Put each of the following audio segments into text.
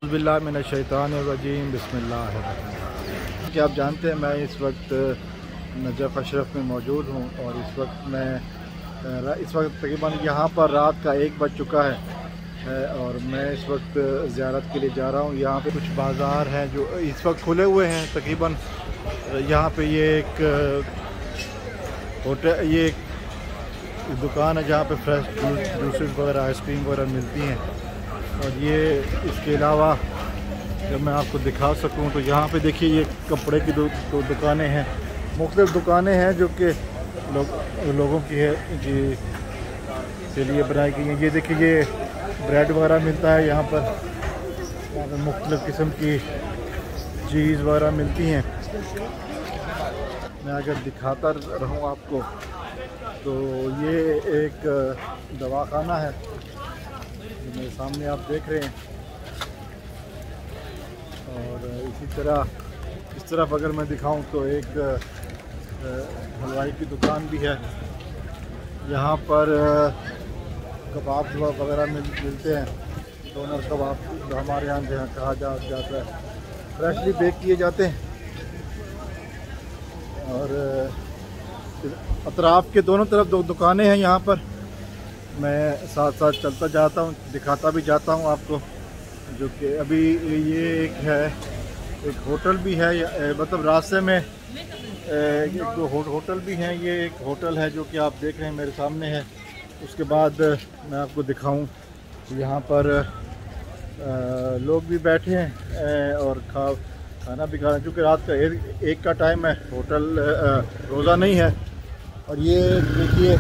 बिस्मिल्लाह मिनश्शैतानिर्रजीम बिस्मिल्लाहिर्रहमानिर्रहीम। कि आप जानते हैं मैं इस वक्त नजफ़ अशरफ में मौजूद हूँ और इस वक्त तकरीबन यहाँ पर रात का 1 बज चुका है और मैं इस वक्त ज़ियारत के लिए जा रहा हूँ। यहाँ पे कुछ बाज़ार हैं जो इस वक्त खुले हुए हैं तकरीबन। यहाँ पे ये एक होटल, ये एक दुकान है जहाँ पे फ्रेश जूसेस वगैरह आइसक्रीम वगैरह मिलती हैं। और ये इसके अलावा जब मैं आपको दिखा सकूं तो यहाँ पे देखिए ये कपड़े की दो दुकानें हैं, मुख्तलिफ दुकानें हैं जो कि लोगों की है के लिए बनाई गई हैं। ये देखिए ये ब्रेड वगैरह मिलता है यहाँ पर मुख्तलिफ किस्म की चीज़ वगैरह मिलती हैं। मैं अगर दिखाता रहूँ आपको तो ये एक दवाखाना है मेरे सामने आप देख रहे हैं। और इसी तरह इस तरफ अगर मैं दिखाऊं तो एक हलवाई की दुकान भी है। यहाँ पर कबाब वगैरह मिलते हैं, डोनर कबाब हमारे यहाँ जहाँ कहा जाता है, फ्रेशली बेक किए जाते हैं। और अतराफ़ के दोनों तरफ दो दुकानें हैं यहाँ पर। मैं साथ साथ चलता जाता हूँ, दिखाता भी जाता हूँ आपको। जो कि अभी ये एक है, एक होटल भी है, मतलब रास्ते में एक दो होटल भी हैं। ये एक होटल है जो कि आप देख रहे हैं मेरे सामने है। उसके बाद मैं आपको दिखाऊं यहाँ पर लोग भी बैठे हैं और खाना भी खा रहे हैं। चूँकि रात का एक का टाइम है, होटल रोज़ा नहीं है। और ये देखिए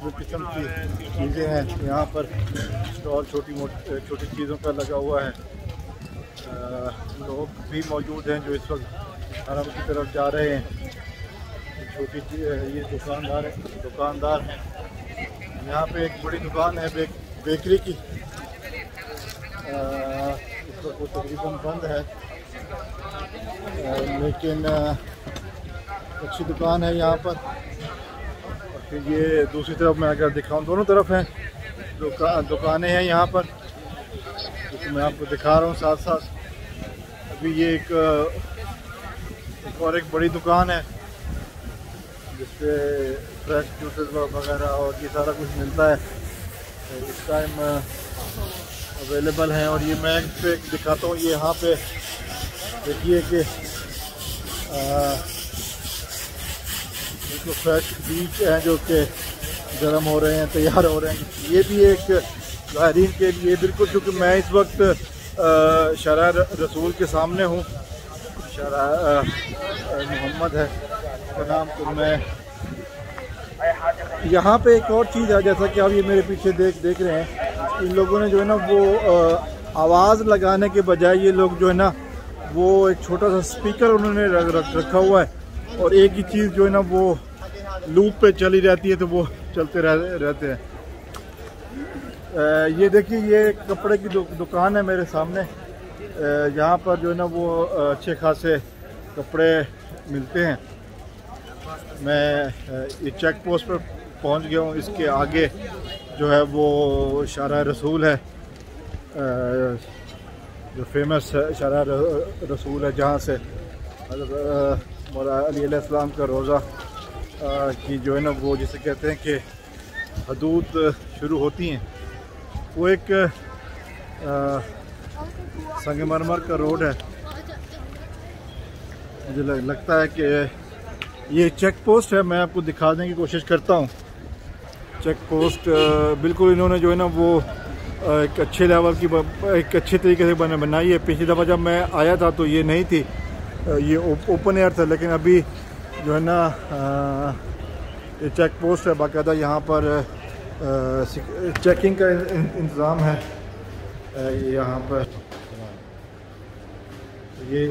जो किस्म की चीज़ें हैं यहाँ पर, स्टॉल छोटी चीज़ों का लगा हुआ है। लोग भी मौजूद हैं जो इस वक्त हरम की तरफ जा रहे हैं। ये दुकानदार हैं। यहाँ पे एक बड़ी दुकान है बेकरी की, इस वक्त वो तकरीबन बंद है, लेकिन अच्छी दुकान है यहाँ पर। फिर ये दूसरी तरफ मैं अगर दिखाऊं, दोनों तरफ हैं दुकानें हैं यहाँ पर, तो मैं आपको दिखा रहा हूँ साथ साथ। अभी ये एक बड़ी दुकान है जिसपे फ्रेश जूसेस वगैरह और ये सारा कुछ मिलता है, इस टाइम अवेलेबल हैं। और ये मैं पे दिखाता हूँ, ये यहाँ पे देखिए कि तो फ्रेश बीज हैं जो कि गर्म हो रहे हैं, तैयार हो रहे हैं। ये भी एक ज़ायरीन के लिए बिल्कुल, क्योंकि मैं इस वक्त शरा रसूल के सामने हूँ, शरा मोहम्मद है उसका नाम। तो मैं यहाँ पे एक और चीज़ है, जैसा कि आप ये मेरे पीछे देख रहे हैं, इन लोगों ने जो है ना वो आवाज़ लगाने के बजाय ये लोग जो है ना वो एक छोटा सा स्पीकर उन्होंने रखा हुआ है और एक ही चीज़ जो है ना वो लूप पे चली रहती है, तो वो चलते रहते हैं। ये देखिए ये कपड़े की दुकान है मेरे सामने। यहाँ पर जो है ना वो अच्छे खासे कपड़े मिलते हैं। मैं ये चेक पोस्ट पर पहुँच गया हूँ। इसके आगे जो है वो शारा रसूल है, जो फेमस शारा रसूल है, जहाँ से मौला अली अलैहिस्सलाम का रोज़ा की जो है ना वो जिसे कहते हैं कि हदूद शुरू होती हैं। वो एक संगमरमर का रोड है। मुझे लगता है कि ये चेक पोस्ट है। मैं आपको दिखाने की कोशिश करता हूँ। चेक पोस्ट बिल्कुल इन्होंने जो है ना वो एक अच्छे लेवल की, एक अच्छे तरीके से बनाई है। पिछली दफ़ा जब मैं आया था तो ये नहीं थी, ये ओपन एयर था, लेकिन अभी जो है ना ये चेक पोस्ट है बाकायदा। यहाँ पर चेकिंग का इंतज़ाम है। यहाँ पर ये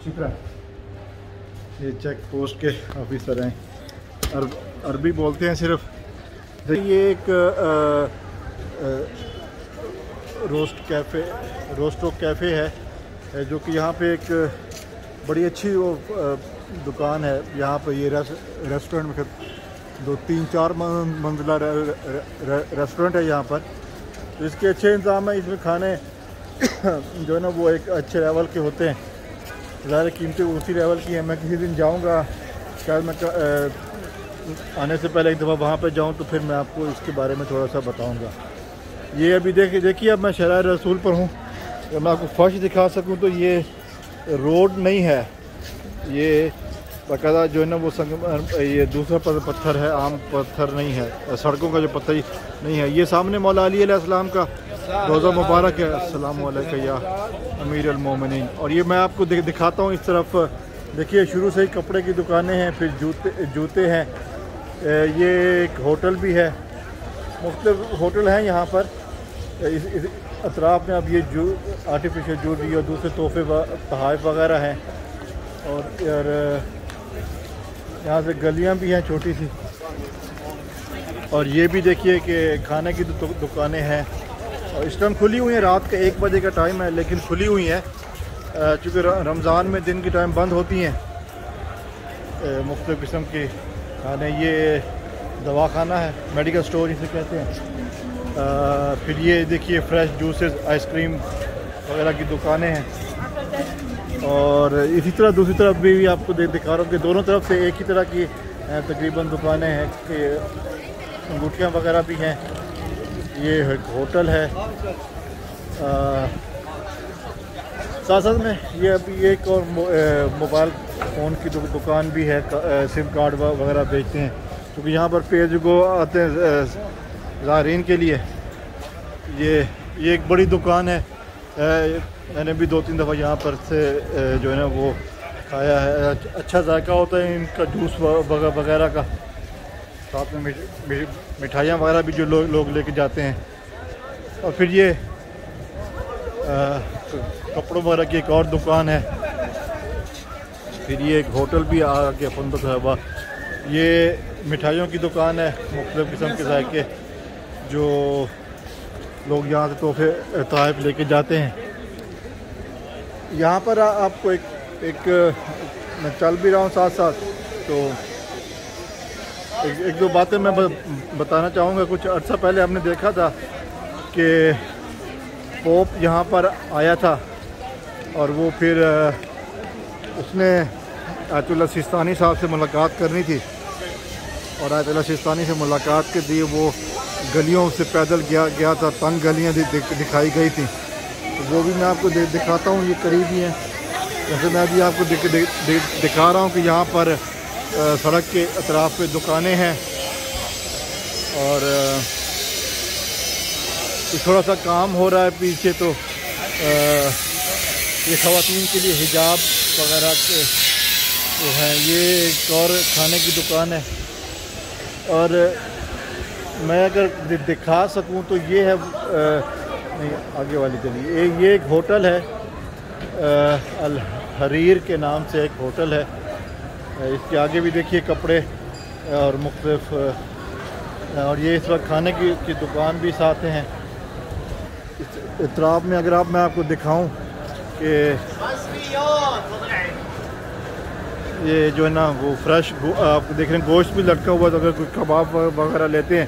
शुक्रिया, ये चेक पोस्ट के ऑफिसर हैं, अरबी बोलते हैं सिर्फ। ये एक रोस्टो कैफ़े है जो कि यहाँ पे एक बड़ी अच्छी वो दुकान है। यहाँ पे ये रेस्टोरेंट में 2-3-4 मंजिला रेस्टोरेंट है यहाँ पर। तो इसके अच्छे इंतज़ाम है, इसमें खाने जो है ना वो एक अच्छे लेवल के होते हैं, ज़्यादा कीमतें उसी लेवल की हैं। मैं किसी दिन जाऊँगा, शायद मैं आने से पहले एक दफ़ा वहाँ पर जाऊँ तो फिर मैं आपको इसके बारे में थोड़ा सा बताऊँगा। ये अभी देखिए अब मैं शराय रसूल पर हूँ। अगर मैं आपको फर्श दिखा सकूँ तो ये रोड नहीं है, ये बाकायदा जो है ना वो ये दूसरा पत्थर है, आम पत्थर नहीं है, सड़कों का जो पत्थर ही नहीं है। ये सामने मौला अली अलैहिस्सलाम का रोज़ा मुबारक है, अस्सलामु अलैका या अमीर अल मोमिनीन। और ये मैं आपको दिखाता हूँ। इस तरफ देखिए शुरू से ही कपड़े की दुकानें हैं, फिर जूते हैं। ये एक होटल भी है, मुख्तलिफ होटल हैं यहाँ पर इस अतराफ़ में। अब ये आर्टिफिशियल ज्वेलरी और दूसरे तोहफे तोहफ़े वगैरह हैं। और यार यहाँ से गलियाँ भी हैं छोटी सी। और ये भी देखिए कि खाने की दुकानें हैं, और इस टाइम खुली हुई हैं। रात का 1 बजे का टाइम है लेकिन खुली हुई हैं, चूँकि रमज़ान में दिन की टाइम बंद होती हैं मुख्तलिफ़ किस्म के खाने। ये दवाखाना है, मेडिकल स्टोर इसे कहते हैं। फिर ये देखिए फ्रेश जूसेस, आइसक्रीम वगैरह की दुकानें हैं। और इसी तरह दूसरी तरफ भी आपको दिखा रहा हूँ कि दोनों तरफ से एक ही तरह की तकरीबन दुकानें हैं कि अंगूठियाँ वगैरह भी हैं। ये होटल है, साथ साथ में ये अभी एक और मोबाइल फ़ोन की दुकान भी है, सिम कार्ड वगैरह बेचते हैं, क्योंकि यहाँ पर पे एज गो आते हैं ज़ायरीन के लिए। ये एक बड़ी दुकान है, मैंने भी 2-3 दफ़ा यहाँ पर से जो है ना वो खाया है। अच्छा जायका होता है इनका जूस वगैरह का, साथ में मिठाइयाँ वगैरह भी जो लोग लेके जाते हैं। और फिर ये कपड़ों वगैरह की एक और दुकान है। फिर ये एक होटल भी आ गया फंदक हवा। ये मिठाइयों की दुकान है, मुख्तलिफ़ किस्म के जायके जो लोग यहाँ से तोहफे तोहफ़े लेके जाते हैं। यहाँ पर आपको एक मैं चल भी रहा हूँ साथ साथ, तो एक दो बातें मैं बताना चाहूँगा। कुछ अर्सा पहले हमने देखा था कि पोप यहाँ पर आया था, और वो फिर उसने आयतुल्लाह सिस्तानी साहब से मुलाकात करनी थी, और आयतुल्लाह सिस्तानी से मुलाकात के लिए वो गलियों से पैदल गया था। तंग गलियाँ दिखाई गई थी, तो वो भी मैं आपको दिखाता हूँ। ये करीब ही हैं, जैसे मैं अभी आपको दिखा रहा हूँ कि यहाँ पर सड़क के अतराफ़ पे दुकानें हैं। और थोड़ा सा काम हो रहा है पीछे, तो ये ख़वातीन के लिए हिजाब वगैरह के वो हैं। ये एक और खाने की दुकान है। और मैं अगर दिखा सकूं तो ये है नहीं, आगे वाली चलिए। ये एक होटल है, अल हरीर के नाम से एक होटल है। इसके आगे भी देखिए कपड़े और मुख्तलिफ, और ये इस वक्त खाने की दुकान भी साथ हैं। इस इतराफ़ में अगर मैं आपको दिखाऊं कि ये जो है ना वो फ्रेश आप देख रहे हैं, गोश्त भी लटका हुआ है। तो अगर कोई कबाब वगैरह लेते हैं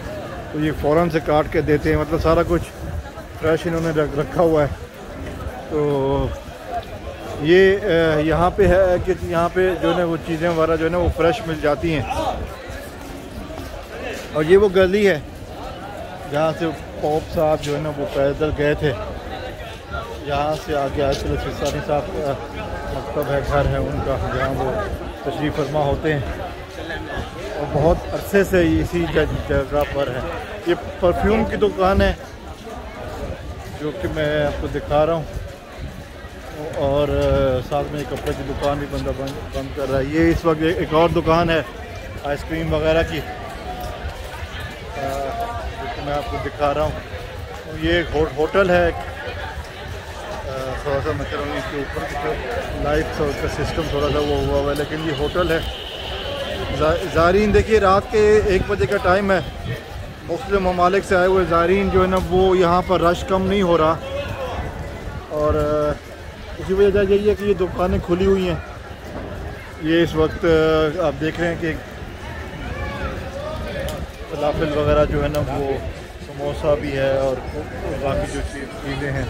तो ये फ़ौरन से काट के देते हैं, मतलब सारा कुछ फ्रेश इन्होंने रखा हुआ है। तो ये यहाँ पे है कि यहाँ पे जो है ना वो चीज़ें वगैरह जो है ना वो फ्रेश मिल जाती हैं। और ये वो गली है जहाँ से पोप साहब जो है ना वो पैदल गए थे। यहाँ से आगे आयतुल्लाह सिस्तानी साहब का मकतब है, घर है उनका, जहाँ वो तशरीफ़ फरमा होते हैं, और बहुत अरसे से इसी जगह पर है। ये परफ्यूम की दुकान है जो कि मैं आपको दिखा रहा हूँ, और साथ में कपड़े की दुकान भी बंद कर रहा है। ये इस वक्त एक और दुकान है आइसक्रीम वगैरह की, जो मैं आपको दिखा रहा हूँ। ये एक होटल है, थोड़ा सा मैं कह रहा हूँ इसके ऊपर की लाइट का सिस्टम थोड़ा सा वो हुआ हुआ है, लेकिन ये होटल है। ज़ायरीन देखिए रात के 1 बजे का टाइम है, मुख्तलिफ ममालिक से आए हुए ज़ायरीन जो है ना वो यहाँ पर रश कम नहीं हो रहा, और उसी वजह यही है कि ये दुकानें खुली हुई हैं। ये इस वक्त आप देख रहे हैं कि फलाफिल वगैरह जो है ना वो, समोसा भी है और बाकी जो चीज़ें हैं।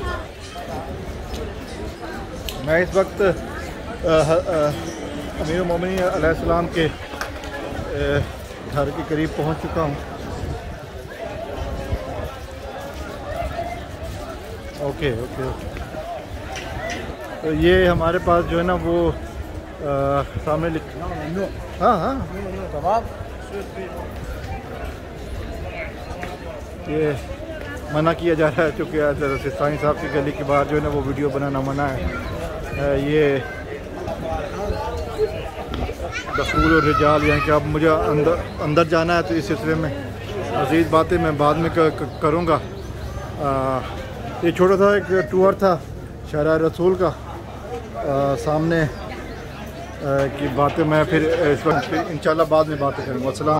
मैं इस वक्त अमीर मोमिनीन अलैहिस्सलाम के घर के करीब पहुंच चुका हूं। Okay okay okay. तो ये हमारे पास जो है ना वो सामने लिखा, हाँ हाँ तमाम, ये मना किया जा रहा है चूँकि सिस्तानी साहब की गली के बाहर जो है ना वो वीडियो बनाना मना है। ये दखूल और रिजाल, यानी कि अब मुझे अंदर जाना है, तो इस सिलसिले में मज़ीद बातें मैं बाद में करूँगा। ये छोटा सा एक टूर था शारा रसूल का, सामने की बातें मैं फिर इस वक्त इंशाल्लाह बाद में बातें करूँगा। अस्सलाम।